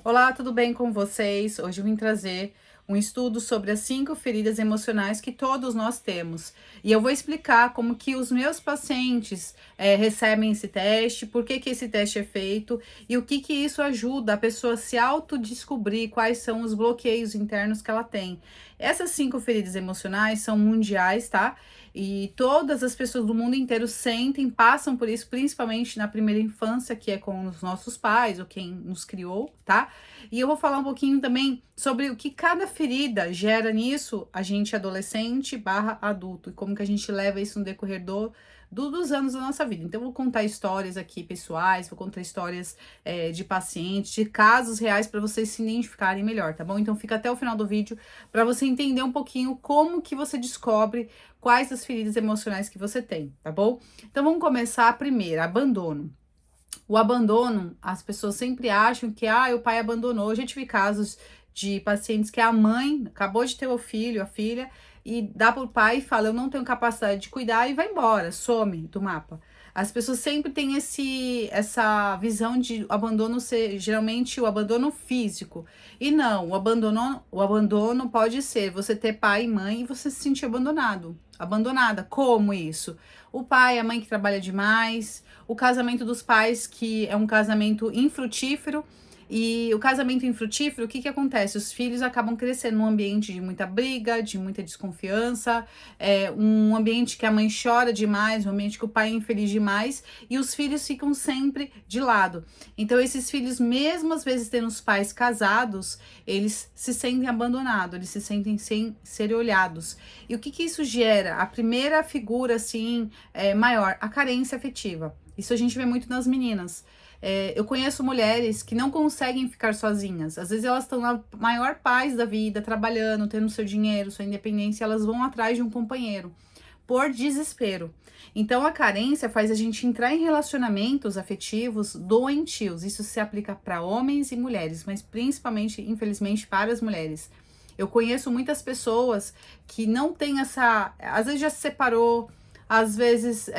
Olá, tudo bem com vocês? Hoje eu vim trazer um estudo sobre as 5 feridas emocionais que todos nós temos. E eu vou explicar como que os meus pacientes recebem esse teste, por que que esse teste é feito e o que que isso ajuda a pessoa a se autodescobrir quais são os bloqueios internos que ela tem. Essas 5 feridas emocionais são mundiais, tá? E todas as pessoas do mundo inteiro sentem, passam por isso, principalmente na primeira infância, que é com os nossos pais ou quem nos criou, tá? E eu vou falar um pouquinho também sobre o que cada ferida gera nisso, a gente adolescente barra adulto, e como que a gente leva isso no decorrer dos anos da nossa vida. Então, eu vou contar histórias aqui pessoais, vou contar histórias de pacientes, de casos reais para vocês se identificarem melhor, tá bom? Então, fica até o final do vídeo para você entender um pouquinho como que você descobre quais as feridas emocionais que você tem, tá bom? Então, vamos começar a primeira, abandono. O abandono, as pessoas sempre acham que o pai abandonou. Eu já tive casos de pacientes que a mãe acabou de ter o filho, a filha, e dá pro pai e fala: eu não tenho capacidade de cuidar, e vai embora, some do mapa. As pessoas sempre têm essa visão de abandono ser geralmente o abandono físico. E não, o abandono pode ser você ter pai e mãe e você se sentir abandonado. Abandonada. Como isso? O pai, a mãe que trabalha demais, o casamento dos pais, que é um casamento infrutífero. E o casamento infrutífero, o que que acontece? Os filhos acabam crescendo num ambiente de muita briga, de muita desconfiança, um ambiente que a mãe chora demais, um ambiente que o pai é infeliz demais, e os filhos ficam sempre de lado. Então, esses filhos, mesmo às vezes tendo os pais casados, eles se sentem abandonados, eles se sentem sem ser olhados. E o que que isso gera? A primeira figura, assim, maior, a carência afetiva. Isso a gente vê muito nas meninas. Eu conheço mulheres que não conseguem ficar sozinhas. Às vezes elas estão na maior paz da vida, trabalhando, tendo seu dinheiro, sua independência, elas vão atrás de um companheiro por desespero. Então a carência faz a gente entrar em relacionamentos afetivos doentios. Isso se aplica para homens e mulheres, mas principalmente, infelizmente, para as mulheres. Eu conheço muitas pessoas que não têm às vezes já se separou, às vezes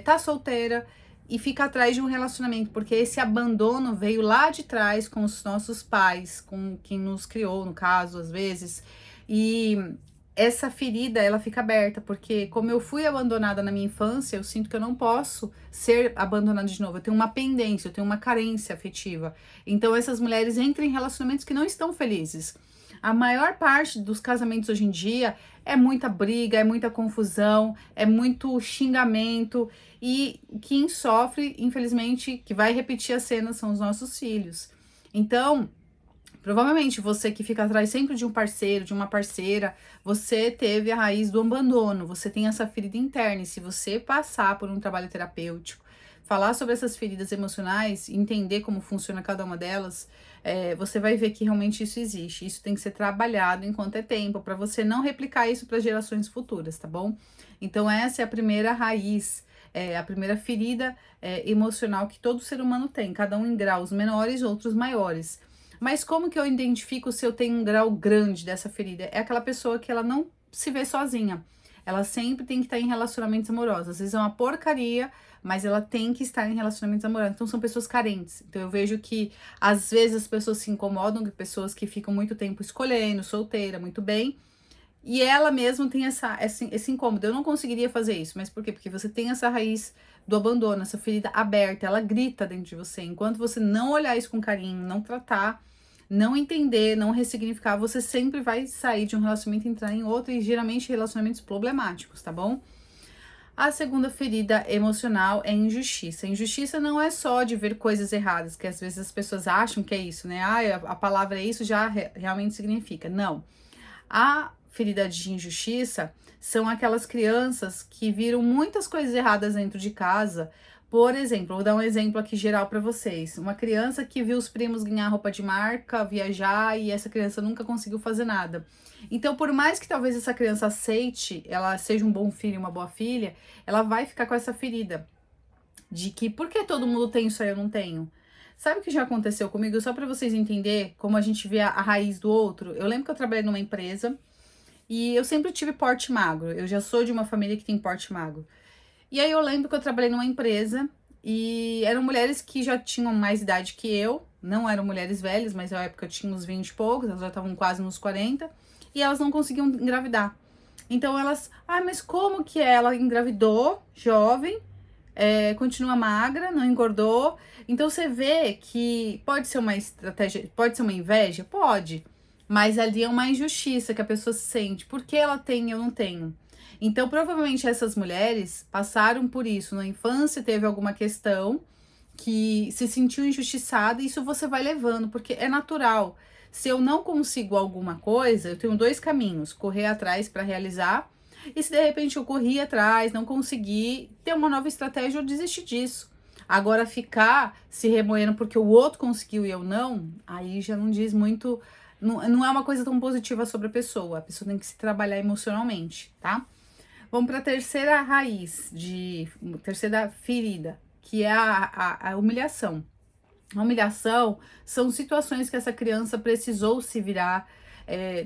tá solteira e fica atrás de um relacionamento, porque esse abandono veio lá de trás com os nossos pais, com quem nos criou, no caso, às vezes, e essa ferida, ela fica aberta, porque como eu fui abandonada na minha infância, eu sinto que eu não posso ser abandonada de novo, eu tenho uma pendência, eu tenho uma carência afetiva. Então essas mulheres entram em relacionamentos que não estão felizes. A maior parte dos casamentos hoje em dia é muita briga, é muita confusão, é muito xingamento, e quem sofre, infelizmente, que vai repetir a cena são os nossos filhos. Então, provavelmente você que fica atrás sempre de um parceiro, de uma parceira, você teve a raiz do abandono, você tem essa ferida interna, e se você passar por um trabalho terapêutico, falar sobre essas feridas emocionais, entender como funciona cada uma delas, você vai ver que realmente isso existe. Isso tem que ser trabalhado enquanto é tempo, para você não replicar isso para gerações futuras, tá bom? Então, essa é a primeira raiz, a primeira ferida emocional que todo ser humano tem, cada um em graus menores, outros maiores. Mas como que eu identifico se eu tenho um grau grande dessa ferida? É aquela pessoa que ela não se vê sozinha. Ela sempre tem que estar em relacionamentos amorosos. Às vezes é uma porcaria, mas ela tem que estar em relacionamentos amorosos. Então são pessoas carentes. Então eu vejo que às vezes as pessoas se incomodam com pessoas que ficam muito tempo escolhendo, solteira, muito bem. E ela mesma tem esse incômodo. Eu não conseguiria fazer isso. Mas por quê? Porque você tem essa raiz do abandono, essa ferida aberta, ela grita dentro de você. Enquanto você não olhar isso com carinho, não tratar, não entender, não ressignificar, você sempre vai sair de um relacionamento e entrar em outro, e geralmente relacionamentos problemáticos, tá bom? A segunda ferida emocional é injustiça. Injustiça não é só de ver coisas erradas, que às vezes as pessoas acham que é isso, né? A palavra é isso já realmente significa. Não. A ferida de injustiça são aquelas crianças que viram muitas coisas erradas dentro de casa. Por exemplo, vou dar um exemplo aqui geral para vocês. Uma criança que viu os primos ganhar roupa de marca, viajar, e essa criança nunca conseguiu fazer nada. Então, por mais que talvez essa criança aceite, ela seja um bom filho, uma boa filha, ela vai ficar com essa ferida de que por que todo mundo tem isso aí, eu não tenho? Sabe o que já aconteceu comigo? Só para vocês entenderem como a gente vê a raiz do outro. Eu lembro que eu trabalhei numa empresa e eu sempre tive porte magro. Eu já sou de uma família que tem porte magro. E aí eu lembro que eu trabalhei numa empresa E eram mulheres que já tinham mais idade que eu, não eram mulheres velhas, mas na época eu tinha uns 20 e poucos, elas já estavam quase nos 40, e elas não conseguiam engravidar. Então elas, mas como que ela engravidou, jovem, continua magra, não engordou? Então você vê que pode ser uma estratégia, pode ser uma inveja? Pode, mas ali é uma injustiça que a pessoa se sente, porque ela tem e eu não tenho. Então, provavelmente essas mulheres passaram por isso na infância, teve alguma questão que se sentiu injustiçada, e isso você vai levando, porque é natural. Se eu não consigo alguma coisa, eu tenho dois caminhos: correr atrás para realizar, e se de repente eu corri atrás, não consegui, ter uma nova estratégia, eu desistir disso. Agora, ficar se remoendo porque o outro conseguiu e eu não, aí já não diz muito, não é uma coisa tão positiva sobre a pessoa tem que se trabalhar emocionalmente, tá? Vamos para a terceira raiz, terceira ferida, que é a humilhação. A humilhação são situações que essa criança precisou se virar,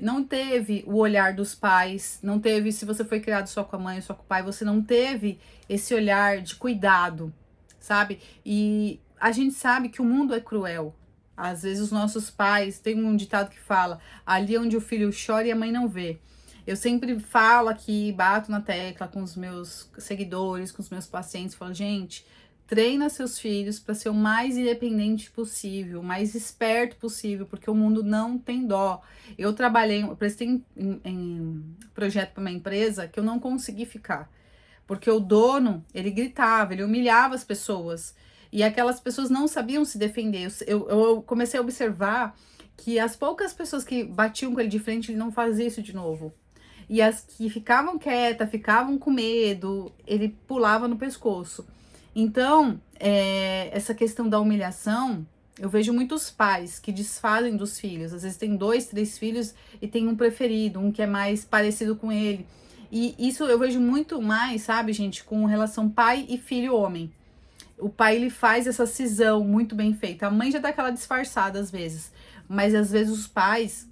não teve o olhar dos pais, não teve, se você foi criado só com a mãe, só com o pai, você não teve esse olhar de cuidado, sabe? E a gente sabe que o mundo é cruel. Às vezes os nossos pais, tem um ditado que fala, ali onde o filho chora e a mãe não vê. Eu sempre falo aqui, bato na tecla com os meus seguidores, com os meus pacientes, falo, gente, treina seus filhos para ser o mais independente possível, o mais esperto possível, porque o mundo não tem dó. Eu prestei em projeto para uma empresa que eu não consegui ficar, porque o dono, ele gritava, ele humilhava as pessoas, e aquelas pessoas não sabiam se defender. Eu comecei a observar que as poucas pessoas que batiam com ele de frente, ele não fazia isso de novo. E as que ficavam quietas, ficavam com medo, ele pulava no pescoço. Então, essa questão da humilhação, eu vejo muitos pais que desfazem dos filhos. Às vezes tem 2, 3 filhos e tem um preferido, um que é mais parecido com ele. E isso eu vejo muito mais, sabe, gente, com relação pai e filho homem. O pai, ele faz essa cisão muito bem feita. A mãe já dá aquela disfarçada às vezes. Mas às vezes os pais,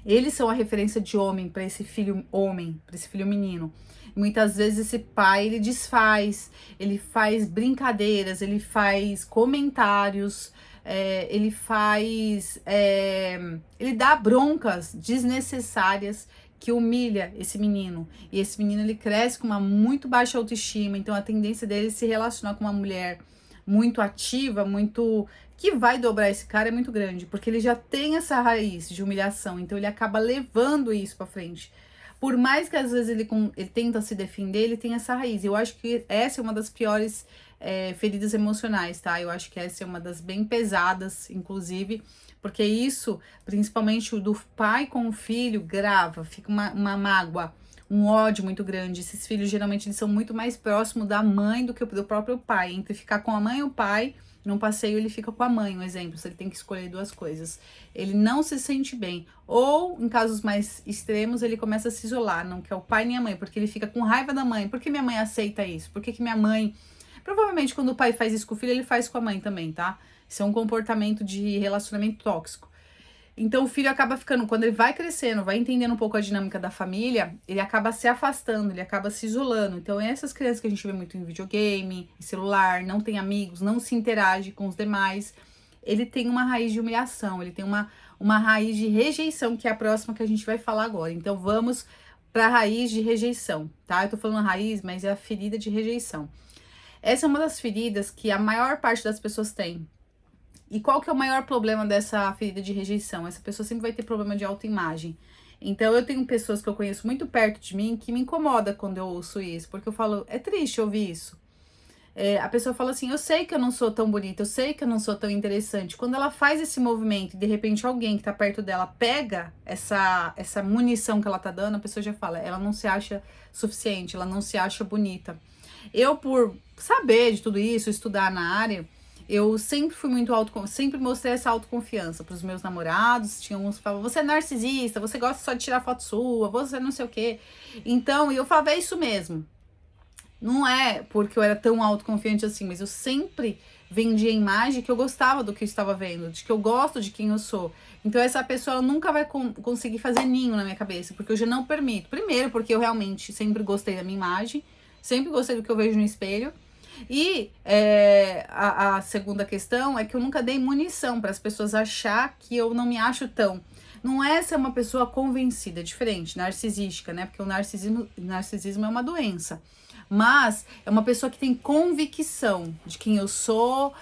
eles são a referência de homem para esse filho homem, para esse filho menino. Muitas vezes esse pai, ele desfaz, ele faz brincadeiras, ele faz comentários, ele dá broncas desnecessárias que humilha esse menino. E esse menino, ele cresce com uma muito baixa autoestima, então a tendência dele se relacionar com uma mulher muito ativa, muito que vai dobrar esse cara é muito grande, porque ele já tem essa raiz de humilhação, então ele acaba levando isso para frente. Por mais que às vezes ele tenta se defender, ele tem essa raiz. Eu acho que essa é uma das piores feridas emocionais, tá? Eu acho que essa é uma das bem pesadas, inclusive, porque isso, principalmente o do pai com o filho, grava, fica uma mágoa, um ódio muito grande. Esses filhos, geralmente, eles são muito mais próximos da mãe do que do próprio pai. Entre ficar com a mãe e o pai, num passeio ele fica com a mãe, um exemplo, se ele tem que escolher duas coisas. Ele não se sente bem. Ou, em casos mais extremos, ele começa a se isolar, não quer o pai nem a mãe, porque ele fica com raiva da mãe. Por que minha mãe aceita isso? Por que minha mãe... Provavelmente, quando o pai faz isso com o filho, ele faz com a mãe também, tá? Isso é um comportamento de relacionamento tóxico. Então, o filho acaba ficando, quando ele vai crescendo, vai entendendo um pouco a dinâmica da família, ele acaba se afastando, ele acaba se isolando. Então, essas crianças que a gente vê muito em videogame, em celular, não tem amigos, não se interage com os demais, ele tem uma raiz de humilhação, ele tem uma raiz de rejeição, que é a próxima que a gente vai falar agora. Então, vamos para a raiz de rejeição, tá? Eu tô falando a raiz, mas é a ferida de rejeição. Essa é uma das feridas que a maior parte das pessoas tem. E qual que é o maior problema dessa ferida de rejeição? Essa pessoa sempre vai ter problema de autoimagem. Então, eu tenho pessoas que eu conheço muito perto de mim que me incomoda quando eu ouço isso, porque eu falo, é triste ouvir isso. A pessoa fala assim, eu sei que eu não sou tão bonita, eu sei que eu não sou tão interessante. Quando ela faz esse movimento e de repente alguém que tá perto dela pega essa munição que ela tá dando, a pessoa já fala, ela não se acha suficiente, ela não se acha bonita. Eu, por saber de tudo isso, estudar na área, eu sempre fui muito sempre mostrei essa autoconfiança para os meus namorados. Tinha uns que falavam, você é narcisista, você gosta só de tirar foto sua, você não sei o quê. Então, eu falava, é isso mesmo. Não é porque eu era tão autoconfiante assim, mas eu sempre vendi a imagem que eu gostava do que eu estava vendo, de que eu gosto de quem eu sou. Então essa pessoa nunca vai conseguir fazer ninho na minha cabeça, porque eu já não permito. Primeiro, porque eu realmente sempre gostei da minha imagem, sempre gostei do que eu vejo no espelho. E a segunda questão é que eu nunca dei munição para as pessoas achar que eu não me acho tão. Não é ser uma pessoa convencida, é diferente, narcisística, né? Porque o narcisismo é uma doença. Mas é uma pessoa que tem convicção de quem eu sou,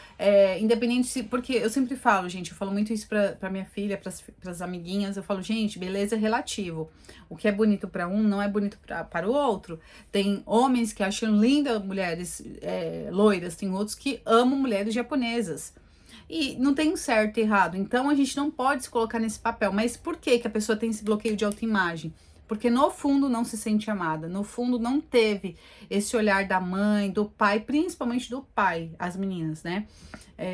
independente se. Porque eu sempre falo, gente, eu falo muito isso pra minha filha, pras amiguinhas. Eu falo, gente, beleza é relativo. O que é bonito pra um não é bonito para o outro. Tem homens que acham lindas mulheres loiras, tem outros que amam mulheres japonesas. E não tem um certo e errado. Então a gente não pode se colocar nesse papel. Mas por que que a pessoa tem esse bloqueio de autoimagem? Porque no fundo não se sente amada, no fundo não teve esse olhar da mãe, do pai, principalmente do pai, as meninas, né?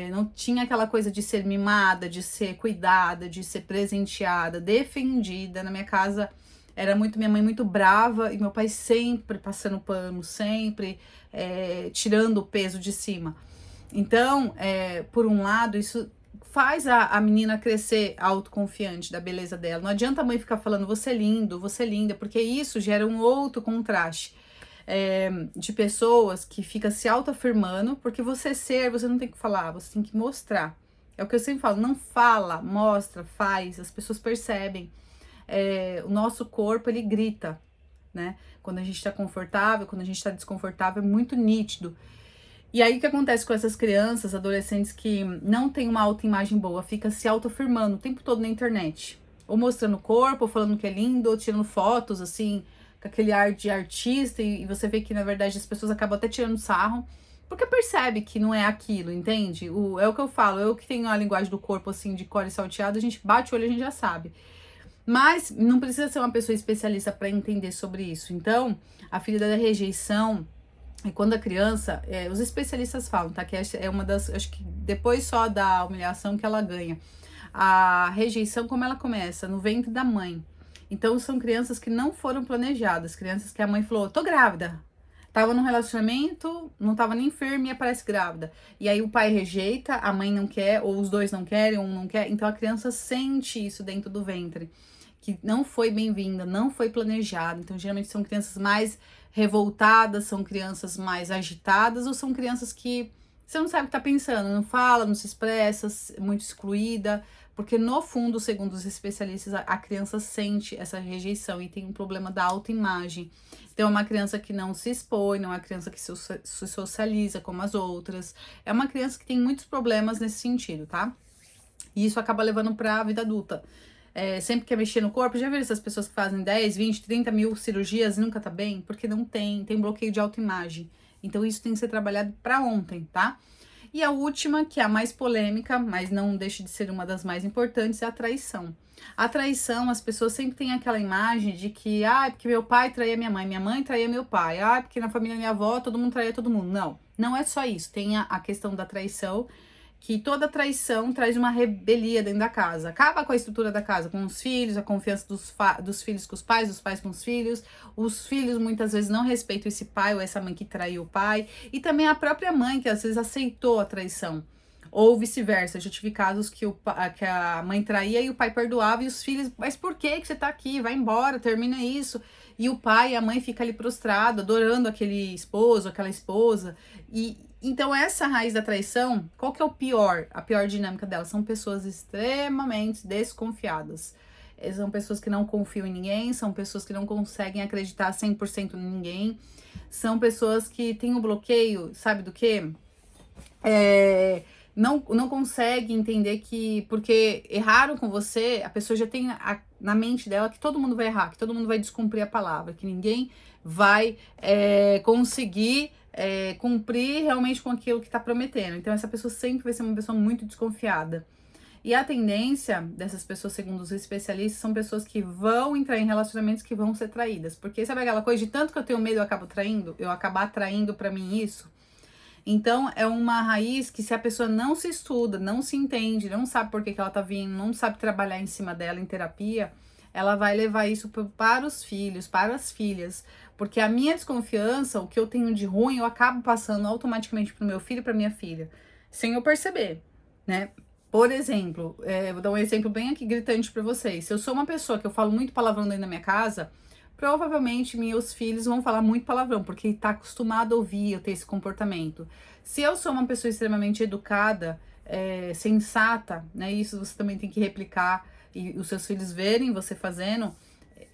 Não tinha aquela coisa de ser mimada, de ser cuidada, de ser presenteada, defendida. Na minha casa era muito minha mãe muito brava e meu pai sempre passando pano, sempre tirando o peso de cima. Então, por um lado, isso faz a menina crescer autoconfiante da beleza dela. Não adianta a mãe ficar falando você é lindo, você é linda, porque isso gera um outro contraste de pessoas que fica se autoafirmando, porque você não tem que falar, você tem que mostrar. É o que eu sempre falo, não fala, mostra, faz, as pessoas percebem. O nosso corpo, ele grita, né? Quando a gente tá confortável, quando a gente tá desconfortável, é muito nítido. E aí o que acontece com essas crianças, adolescentes que não têm uma autoimagem boa, fica se autoafirmando o tempo todo na internet. Ou mostrando o corpo, ou falando que é lindo, ou tirando fotos, assim, com aquele ar de artista, e você vê que, na verdade, as pessoas acabam até tirando sarro, porque percebe que não é aquilo, entende? É o que eu falo, eu que tenho a linguagem do corpo, assim, de core salteado, a gente bate o olho e a gente já sabe. Mas não precisa ser uma pessoa especialista para entender sobre isso. Então, a ferida da rejeição. E quando a criança, os especialistas falam, tá? Que é uma das, acho que depois só da humilhação que ela ganha. A rejeição, como ela começa? No ventre da mãe. Então, são crianças que não foram planejadas, crianças que a mãe falou, tô grávida. Tava num relacionamento, não tava nem firme e aparece grávida. E aí o pai rejeita, a mãe não quer, ou os dois não querem, um não quer. Então a criança sente isso dentro do ventre, que não foi bem-vinda, não foi planejada. Então geralmente são crianças mais revoltadas, são crianças mais agitadas, ou são crianças que você não sabe o que tá pensando, não fala, não se expressa, muito excluída. Porque no fundo, segundo os especialistas, a criança sente essa rejeição e tem um problema da autoimagem. Então, é uma criança que não se expõe, não é uma criança que se socializa como as outras. É uma criança que tem muitos problemas nesse sentido, tá? E isso acaba levando pra vida adulta. Sempre quer mexer no corpo. Já viram essas pessoas que fazem 10, 20, 30 mil cirurgias e nunca tá bem? Porque não tem bloqueio de autoimagem. Então, isso tem que ser trabalhado pra ontem, tá? E a última, que é a mais polêmica, mas não deixa de ser uma das mais importantes, é a traição. A traição, as pessoas sempre têm aquela imagem de que, porque meu pai traía minha mãe traía meu pai, porque na família da minha avó todo mundo traía todo mundo. Não, não é só isso. Tem a questão da traição, que toda traição traz uma rebelia dentro da casa. Acaba com a estrutura da casa, com os filhos, a confiança dos filhos com os pais, dos pais com os filhos. Os filhos muitas vezes não respeitam esse pai ou essa mãe que traiu o pai. E também a própria mãe, que às vezes aceitou a traição. Ou vice-versa, já tive casos que a mãe traía e o pai perdoava, e os filhos, mas por que você tá aqui? Vai embora, termina isso. E o pai e a mãe ficam ali prostrados, adorando aquele esposo, aquela esposa. E então essa raiz da traição, qual que é a pior dinâmica dela? São pessoas extremamente desconfiadas. São pessoas que não confiam em ninguém, são pessoas que não conseguem acreditar 100% em ninguém. São pessoas que têm um bloqueio, sabe do quê? Não consegue entender que porque erraram com você, a pessoa já tem na mente dela que todo mundo vai errar, que todo mundo vai descumprir a palavra, que ninguém vai conseguir cumprir realmente com aquilo que está prometendo. Então essa pessoa sempre vai ser uma pessoa muito desconfiada. E a tendência dessas pessoas, segundo os especialistas, são pessoas que vão entrar em relacionamentos que vão ser traídas. Porque sabe aquela coisa de tanto que eu tenho medo, eu acabo traindo, eu acabar atraindo para mim isso? Então, é uma raiz que se a pessoa não se estuda, não se entende, não sabe por que ela tá vindo, não sabe trabalhar em cima dela em terapia, ela vai levar isso para os filhos, para as filhas. Porque a minha desconfiança, o que eu tenho de ruim, eu acabo passando automaticamente pro meu filho e pra minha filha, sem eu perceber, né? Por exemplo, vou dar um exemplo bem aqui gritante para vocês. Se eu sou uma pessoa que eu falo muito palavrão dentro da minha casa, provavelmente meus filhos vão falar muito palavrão, porque tá acostumado a ouvir eu ter esse comportamento. Se eu sou uma pessoa extremamente educada, sensata, né? Isso você também tem que replicar e os seus filhos verem você fazendo.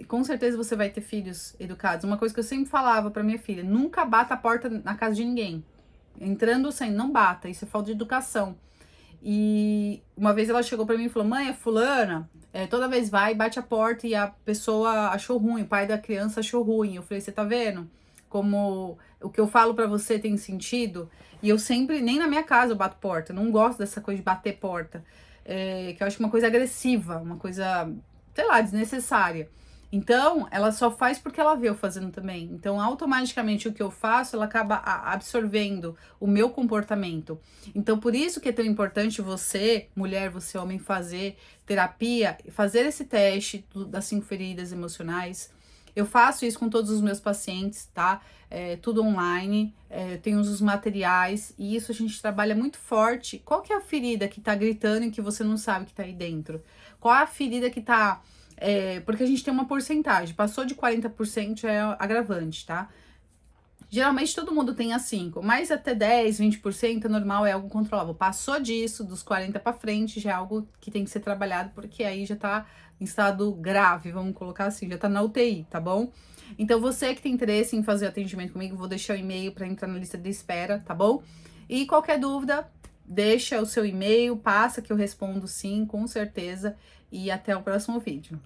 Com certeza você vai ter filhos educados. Uma coisa que eu sempre falava pra minha filha: nunca bata a porta na casa de ninguém. Entrando ou saindo, não bata. Isso é falta de educação. E uma vez ela chegou pra mim e falou: mãe, a fulana toda vez vai, bate a porta e a pessoa achou ruim, o pai da criança achou ruim. Eu falei: você tá vendo como o que eu falo pra você tem sentido? E eu sempre, nem na minha casa eu bato porta, não gosto dessa coisa de bater porta, que eu acho uma coisa agressiva, uma coisa, sei lá, desnecessária. Então, ela só faz porque ela vê eu fazendo também. Então, automaticamente o que eu faço, ela acaba absorvendo o meu comportamento. Então, por isso que é tão importante você, mulher, você, homem, fazer terapia, fazer esse teste das 5 feridas emocionais. Eu faço isso com todos os meus pacientes, tá? Tudo online, tenho os materiais, e isso a gente trabalha muito forte. Qual que é a ferida que tá gritando e que você não sabe que tá aí dentro? Qual é a ferida que tá... porque a gente tem uma porcentagem, passou de 40% já é agravante, tá? Geralmente todo mundo tem a 5, mas até 10, 20% é normal, é algo controlável. Passou disso, dos 40 para frente, já é algo que tem que ser trabalhado, porque aí já tá em estado grave, vamos colocar assim, já tá na UTI, tá bom? Então você que tem interesse em fazer atendimento comigo, vou deixar o e-mail para entrar na lista de espera, tá bom? E qualquer dúvida, deixa o seu e-mail, passa que eu respondo sim, com certeza. E até o próximo vídeo.